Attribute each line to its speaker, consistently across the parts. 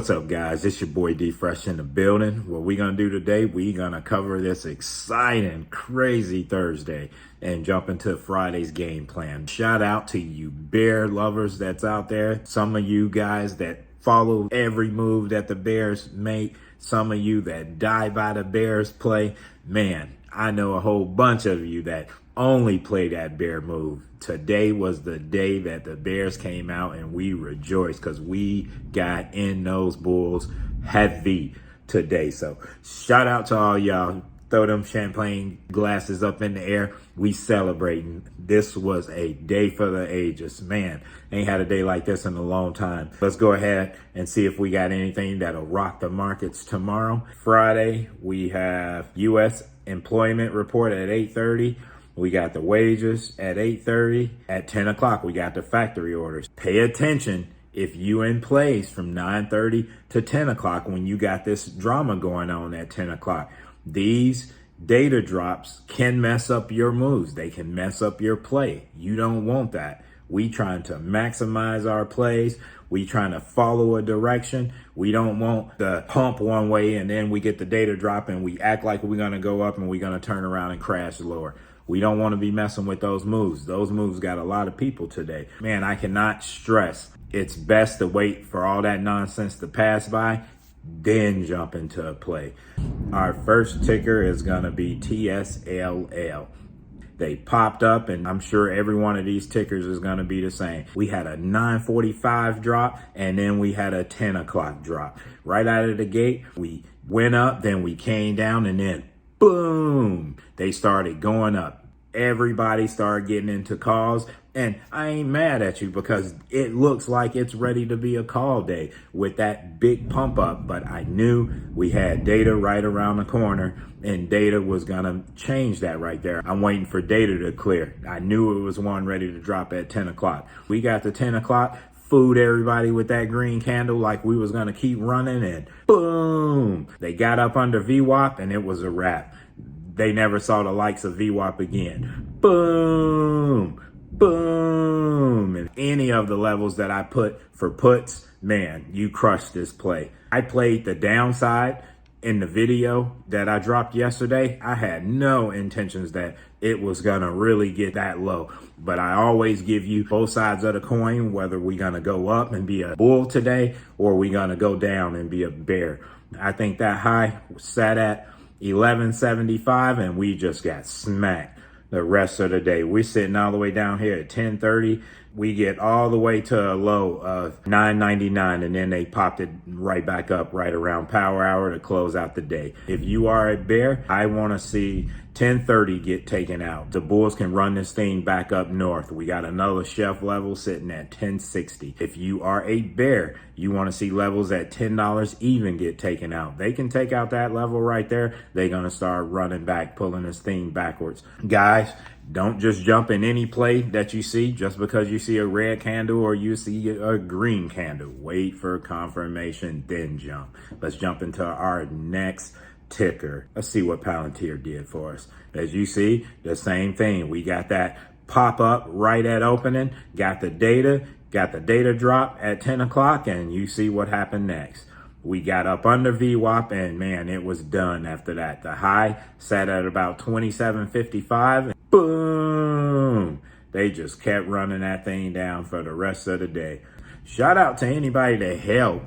Speaker 1: What's up, guys? It's your boy D Fresh in the building. What we gonna do today, we gonna cover this exciting, crazy Thursday and jump into Friday's game plan. Shout out to you bear lovers that's out there. Some of you guys that follow every move that the Bears make. Some of you that die by the Bears play. Man, I know a whole bunch of you that only play that bear move. Today was the day that the Bears came out and we rejoiced because we got in those Bulls heavy today. So shout out to all y'all. Throw them champagne glasses up in the air. We celebrating. This was a day for the ages. Man, ain't had a day like this in a long time. Let's go ahead and see if we got anything that'll rock the markets tomorrow. Friday, we have U.S. employment report at 8:30. We got the wages at 8:30. At 10 o'clock, we got the factory orders. Pay attention if you in place from 9:30 to 10 o'clock when you got this drama going on at 10 o'clock. These data drops can mess up your moves. They can mess up your play. You don't want that. We trying to maximize our plays. We trying to follow a direction. We don't want the pump one way and then we get the data drop and we act like we're going to go up and we're going to turn around and crash lower. We don't want to be messing with those moves. Those moves got a lot of people today. Man, I cannot stress. It's best to wait for all that nonsense to pass by, then jump into a play. Our first ticker is going to be TSLA. They popped up, and I'm sure every one of these tickers is going to be the same. We had a 9:45 drop, and then we had a 10 o'clock drop. Right out of the gate, we went up, then we came down, and then boom, they started going up. Everybody started getting into calls, and I ain't mad at you because it looks like it's ready to be a call day with that big pump up. But I knew we had data right around the corner, and data was going to change that right there. I'm waiting for data to clear. I knew it was one ready to drop at 10 o'clock. We got to 10 o'clock, fooled everybody with that green candle like we was going to keep running, and boom, they got up under VWAP, and it was a wrap. They never saw the likes of VWAP again. Boom, boom. And any of the levels that I put for puts, man, you crushed this play. I played the downside in the video that I dropped yesterday. I had no intentions that it was going to really get that low. But I always give you both sides of the coin, whether we're going to go up and be a bull today or we're going to go down and be a bear. I think that high sat at 1175 and we just got smacked the rest of the day. We're sitting all the way down here at 1030. We get all the way to a low of 999 and then they popped it right back up right around power hour to close out the day. If you are a bear, I want to see 1030 get taken out. The bulls can run this thing back up north. We got another shelf level sitting at 1060. If you are a bear, you want to see levels at $10 even get taken out. They can take out that level right there. They're going to start running back, pulling this thing backwards. Guys, don't just jump in any play that you see just because you see a red candle or you see a green candle. Wait for confirmation, then jump. Let's jump into our next ticker. Let's see what Palantir did for us. As you see, the same thing. We got that pop up right at opening, got the data drop at 10 o'clock, and you see what happened next. We got up under VWAP, and man, it was done after that. The high sat at about 27.55, and boom, they just kept running that thing down for the rest of the day. Shout out to anybody that held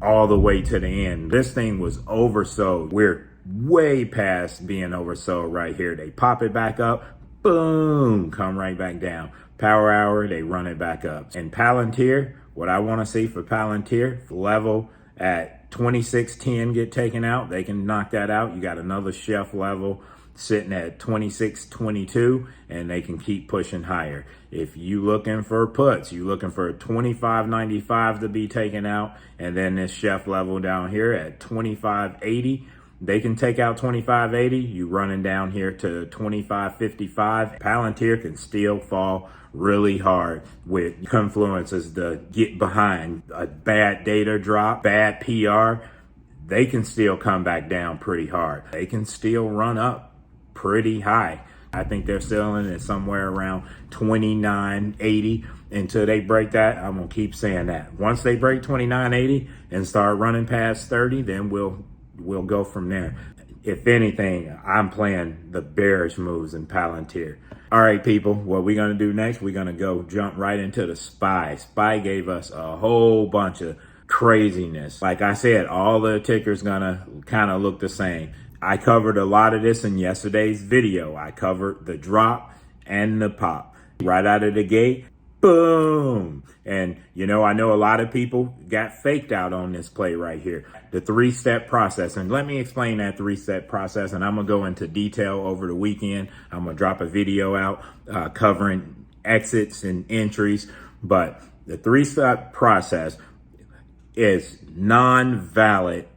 Speaker 1: all the way to the end. This thing was oversold. We're way past being oversold right here. They pop it back up, boom, come right back down. Power hour, they run it back up. And Palantir, what I want to see for Palantir, level at 2610 get taken out. They can knock that out. You got another shelf level sitting at 2622 and they can keep pushing higher. If you looking for puts, you looking for 2595 to be taken out, and then this shelf level down here at 2580, they can take out 2580. You running down here to 2555. Palantir can still fall really hard with confluences to get behind a bad data drop, bad PR. They can still come back down pretty hard. They can still run up pretty high I think they're selling it somewhere around 29.80. Until they break that, I'm gonna keep saying that. Once they break 29.80 and start running past 30, then we'll go from there. If anything, I'm playing the bearish moves in Palantir. All right, people, what we're gonna do next, we're gonna go jump right into the SPY. SPY gave us a whole bunch of craziness. Like I said, all the tickers gonna kind of look the same. I covered a lot of this in yesterday's video. I covered the drop and the pop. Right out of the gate, boom. And you know, I know a lot of people got faked out on this play right here. The 3-step process. And let me explain that 3-step process. And I'm gonna go into detail over the weekend. I'm gonna drop a video out covering exits and entries. But the 3-step process is non-valid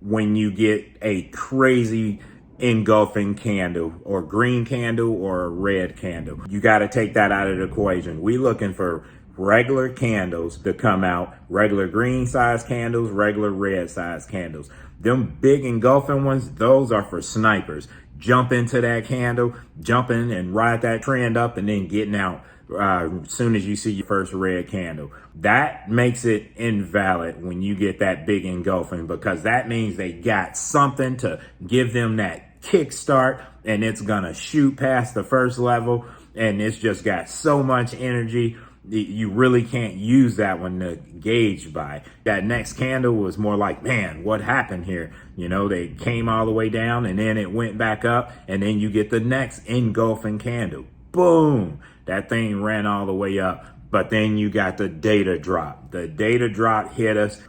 Speaker 1: when you get a crazy engulfing candle or green candle or a red candle. You got to take that out of the equation. We looking for regular candles to come out, regular green size candles, regular red size candles. Them big engulfing ones, those are for snipers. Jump into that candle, jump in and ride that trend up and then getting out as soon as you see your first red candle. That makes it invalid when you get that big engulfing, because that means they got something to give them that kickstart and it's gonna shoot past the first level and it's just got so much energy. You really can't use that one to gauge by. That next candle was more like, man, what happened here? You know, they came all the way down and then it went back up, and then you get the next engulfing candle. Boom, that thing ran all the way up. But then you got the data drop. The data drop hit us.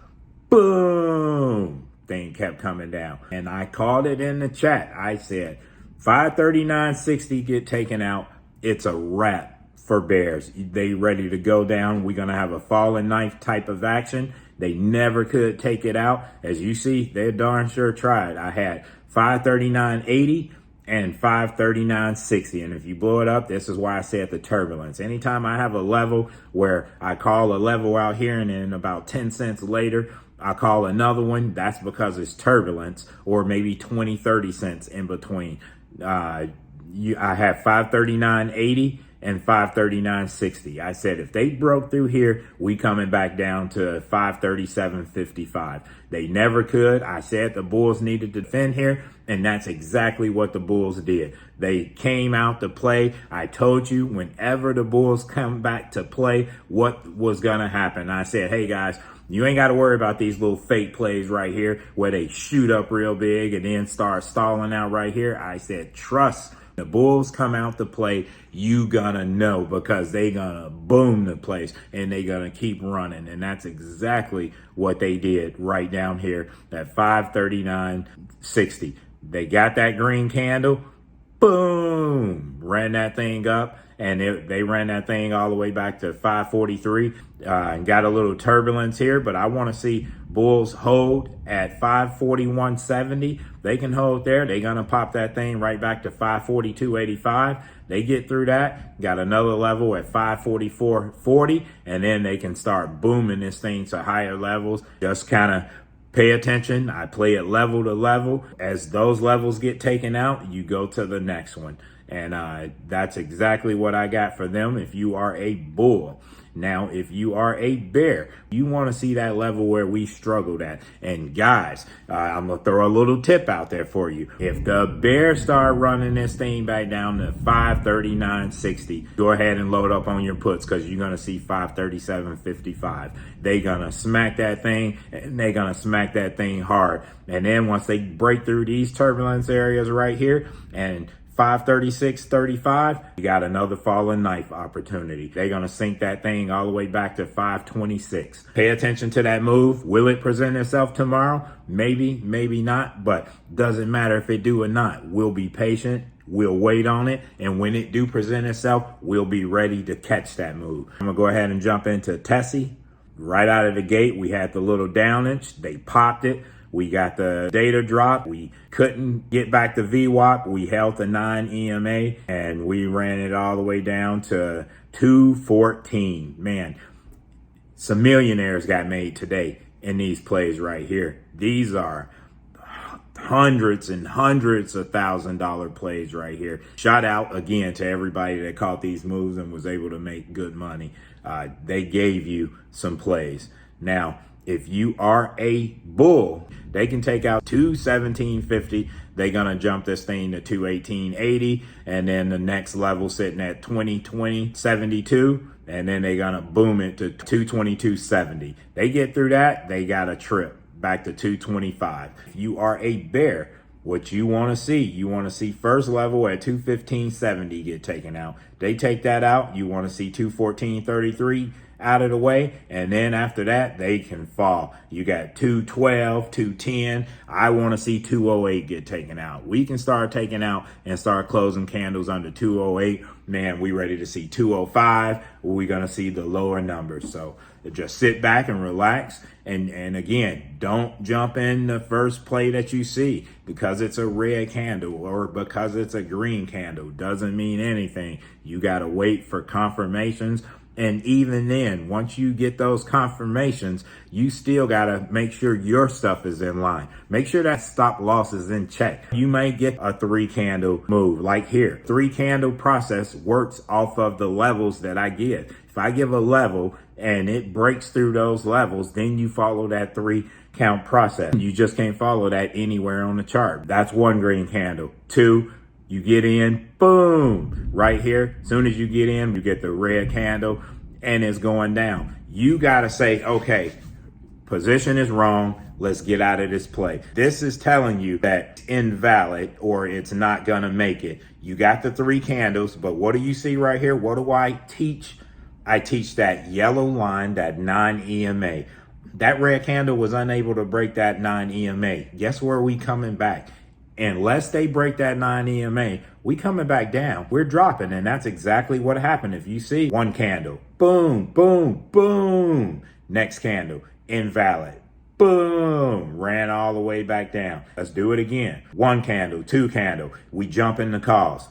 Speaker 1: Boom, thing kept coming down. And I called it in the chat. I said, 539.60 get taken out. It's a wrap for bears. They ready to go down. We're going to have a falling knife type of action. They never could take it out. As you see, they darn sure tried. I had 539.80 and 539.60. And if you blow it up, this is why I said the turbulence. Anytime I have a level where I call a level out here and then about 10 cents later, I call another one, that's because it's turbulence, or maybe 20, 30 cents in between. I have 539.80 and 539.60. I said if they broke through here, we coming back down to 537.55. They never could. I said the bulls needed to defend here, and that's exactly what the bulls did. They came out to play. I told you whenever the bulls come back to play, what was gonna happen. I said, hey guys, you ain't got to worry about these little fake plays right here where they shoot up real big and then start stalling out right here. I said, trust. The bulls come out to play, you gonna know, because they gonna boom the place and they gonna keep running. And that's exactly what they did right down here at 539.60. They got that green candle, boom, ran that thing up. And they ran that thing all the way back to 543 and got a little turbulence here. But I want to see bulls hold at 541.70. They can hold there. They're going to pop that thing right back to 542.85. They get through that, got another level at 544.40, and then they can start booming this thing to higher levels. Just kind of pay attention. I play it level to level. As those levels get taken out, you go to the next one. And that's exactly what I got for them if you are a bull. Now, if you are a bear, you want to see that level where we struggled at. And guys, I'm going to throw a little tip out there for you. If the bears start running this thing back down to 539.60, go ahead and load up on your puts, because you're going to see 537.55. They're going to smack that thing, and they're going to smack that thing hard. And then once they break through these turbulence areas right here and 536.35, you got another falling knife opportunity. They're going to sink that thing all the way back to 526. Pay attention to that move. Will it present itself tomorrow? Maybe, maybe not, but doesn't matter if it do or not. We'll be patient. We'll wait on it. And when it do present itself, we'll be ready to catch that move. I'm going to go ahead and jump into Tessie. Right out of the gate, we had the little down inch. They popped it. We got the data drop. We couldn't get back to VWAP. We held the 9 EMA and we ran it all the way down to 214. Man, some millionaires got made today in these plays right here. These are hundreds and hundreds of $1,000 plays right here. Shout out again to everybody that caught these moves and was able to make good money. They gave you some plays. Now, if you are a bull, they can take out 217.50. They're going to jump this thing to 218.80. And then the next level sitting at 2020.72. And then they're going to boom it to 222.70. They get through that, they got a trip back to 225. If you are a bear, what you want to see first level at 215.70 get taken out. They take that out. You want to see 214.33 out of the way. And then after that, they can fall. You got 212, 210. I want to see 208 get taken out. We can start taking out and start closing candles under 208. Man, we ready to see 205. We're going to see the lower numbers. So just sit back and relax. And again, don't jump in the first play that you see because it's a red candle or because it's a green candle. Doesn't mean anything. You got to wait for confirmations. And even then, once you get those confirmations, you still got to make sure your stuff is in line. Make sure that stop loss is in check. You may get a 3-candle move like here. 3-candle process works off of the levels that I give. If I give a level and it breaks through those levels, then you follow that 3-count process. You just can't follow that anywhere on the chart. That's 1 green candle. 2, you get in, boom, right here. As soon as you get in, you get the red candle and it's going down. You got to say, okay, position is wrong. Let's get out of this play. This is telling you that it's invalid or it's not going to make it. You got the 3 candles, but what do you see right here? What do I teach? I teach that yellow line, that 9 EMA. That red candle was unable to break that 9 EMA. Guess where we coming back? Unless they break that 9 EMA, we coming back down. We're dropping, and that's exactly what happened. If you see 1 candle, boom, boom, boom. Next candle, invalid. Boom, ran all the way back down. Let's do it again. 1 candle, 2 candle. We jump in the calls.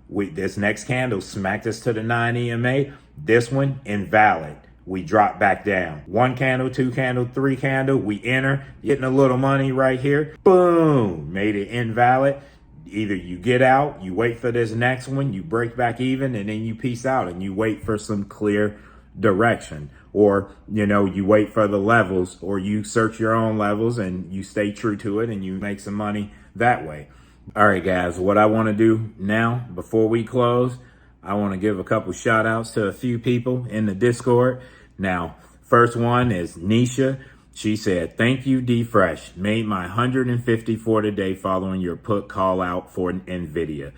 Speaker 1: This next candle smacked us to the 9 EMA. This one, invalid. We drop back down. 1 candle, 2 candle, 3 candle. We enter, getting a little money right here. Boom, made it invalid. Either you get out, you wait for this next one, you break back even, and then you peace out and you wait for some clear direction. Or, you wait for the levels, or you search your own levels and you stay true to it and you make some money that way. All right, guys, what I want to do now before we close, I want to give a couple shout outs to a few people in the Discord. Now, first one is Nisha. She said, thank you, D Fresh. Made my 150 for today following your put call out for NVIDIA.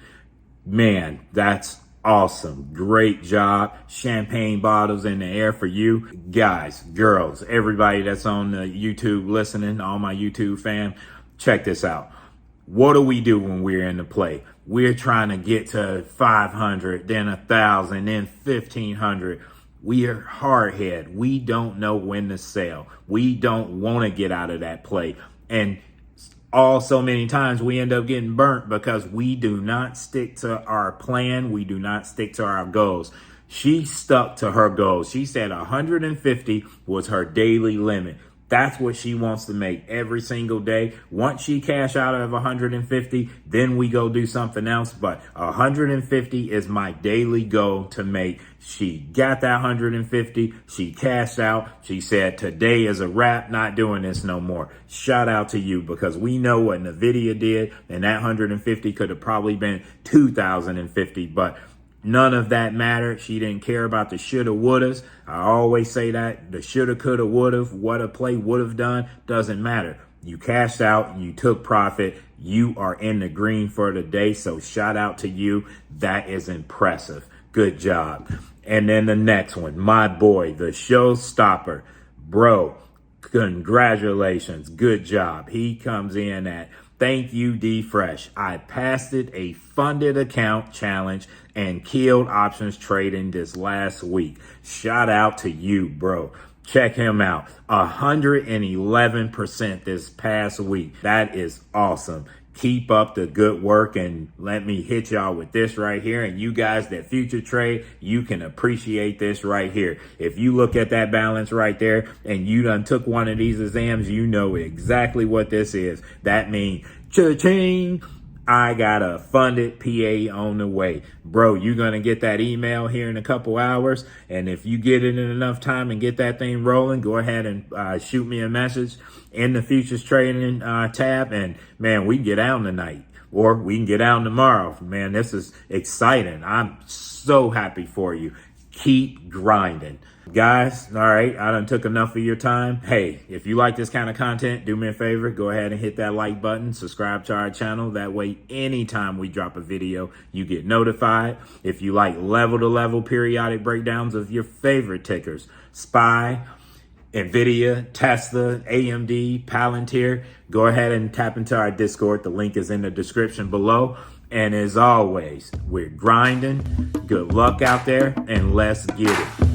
Speaker 1: Man, that's awesome. Great job. Champagne bottles in the air for you. Guys, girls, everybody that's on the YouTube listening, all my YouTube fam, check this out. What do we do when we're in the play? We're trying to get to 500, then 1,000, then 1,500. We are hardhead. We don't know when to sell. We don't want to get out of that play. And so many times we end up getting burnt because we do not stick to our plan. We do not stick to our goals. She stuck to her goals. She said 150 was her daily limit. That's what she wants to make every single day. Once she cash out of 150, then we go do something else. But 150 is my daily goal to make. She got that 150. She cashed out. She said, today is a wrap, not doing this no more. Shout out to you, because we know what NVIDIA did, and that 150 could have probably been 2,050, but none of that mattered. She didn't care about the shoulda, wouldas. I always say that. The shoulda, coulda, woulda, what a play would have done, doesn't matter. You cashed out, you took profit, you are in the green for the day. So shout out to you. That is impressive. Good job. And then the next one, my boy, the showstopper. Bro, congratulations. Good job. He comes in at, thank you, D Fresh. I passed it a funded account challenge and killed options trading this last week. Shout out to you, bro. Check him out. 111% this past week. That is awesome. Keep up the good work, and let me hit y'all with this right here. And you guys that future trade, you can appreciate this right here. If you look at that balance right there and you done took one of these exams, you know exactly what this is. That means cha-ching, I got a funded PA on the way. Bro, you're going to get that email here in a couple hours. And if you get it in enough time and get that thing rolling, go ahead and shoot me a message in the futures trading tab. And man, we can get out tonight, or we can get out tomorrow. Man, this is exciting. I'm so happy for you. Keep grinding. Guys, all right, I done took enough of your time. Hey, if you like this kind of content, do me a favor, go ahead and hit that like button, subscribe to our channel. That way, anytime we drop a video, you get notified. If you like level-to-level periodic breakdowns of your favorite tickers, SPY, NVIDIA, Tesla, AMD, Palantir, go ahead and tap into our Discord. The link is in the description below. And as always, we're grinding. Good luck out there, and let's get it.